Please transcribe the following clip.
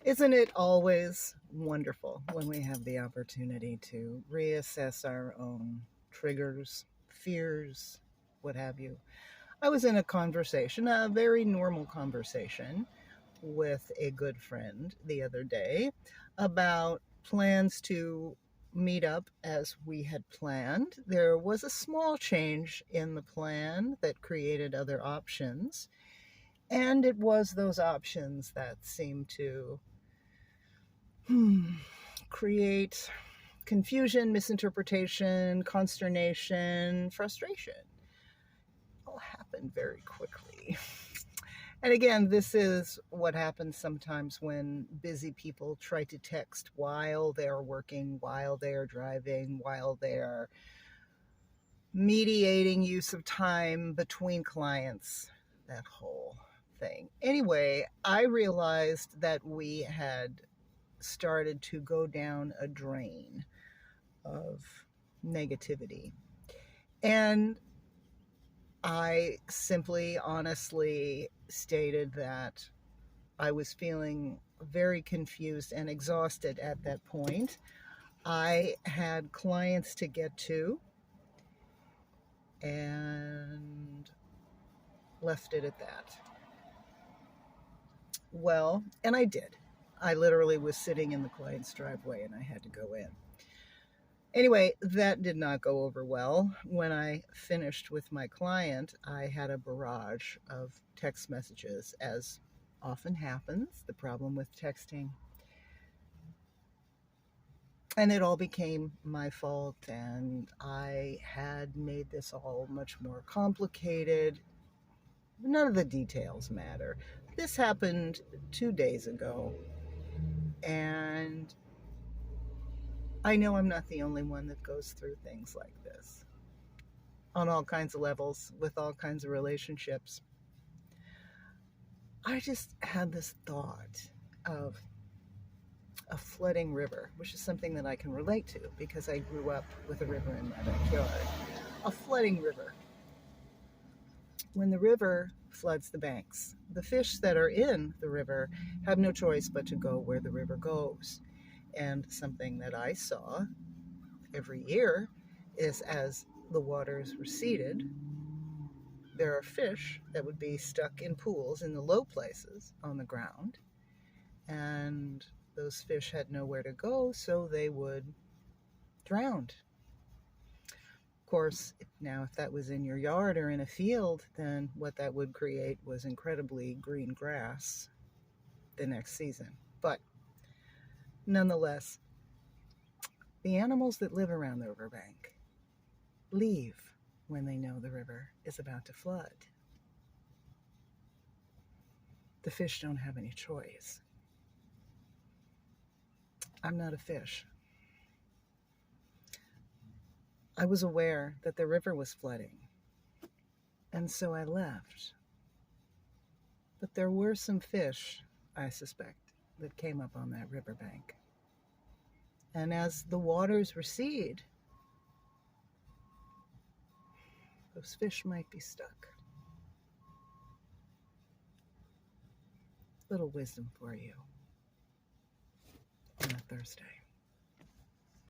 Isn't it always wonderful when we have the opportunity to reassess our own triggers, fears, what have you? I was in a conversation, a very normal conversation, with a good friend the other day about plans to meet up as we had planned. There was a small change in the plan that created other options, and it was those options that seemed to create confusion, misinterpretation, consternation, frustration. It all happened very quickly. And again, this is what happens sometimes when busy people try to text while they're working, while they're driving, while they're mediating use of time between clients, that whole thing. Anyway, I realized that we had started to go down a drain of negativity. And I simply, honestly stated that I was feeling very confused and exhausted at that point. I had clients to get to and left it at that. Well, and I did. I literally was sitting in the client's driveway and I had to go in. Anyway, that did not go over well. When I finished with my client, I had a barrage of text messages, as often happens, the problem with texting. And it all became my fault, and I had made this all much more complicated. None of the details matter. This happened 2 days ago, and I know I'm not the only one that goes through things like this on all kinds of levels with all kinds of relationships. I just had this thought of a flooding river, which is something that I can relate to because I grew up with a river in my backyard. A flooding river. When the river floods the banks, the fish that are in the river have no choice but to go where the river goes. And something that I saw every year is as the waters receded, there are fish that would be stuck in pools in the low places on the ground, and those fish had nowhere to go, so they would drown. Of course, now if that was in your yard or in a field, then what that would create was incredibly green grass the next season. But nonetheless, the animals that live around the riverbank leave when they know the river is about to flood. The fish don't have any choice. I'm not a fish. I was aware that the river was flooding, and so I left. But there were some fish, I suspect, that came up on that riverbank. And as the waters recede, those fish might be stuck. Little wisdom for you on a Thursday.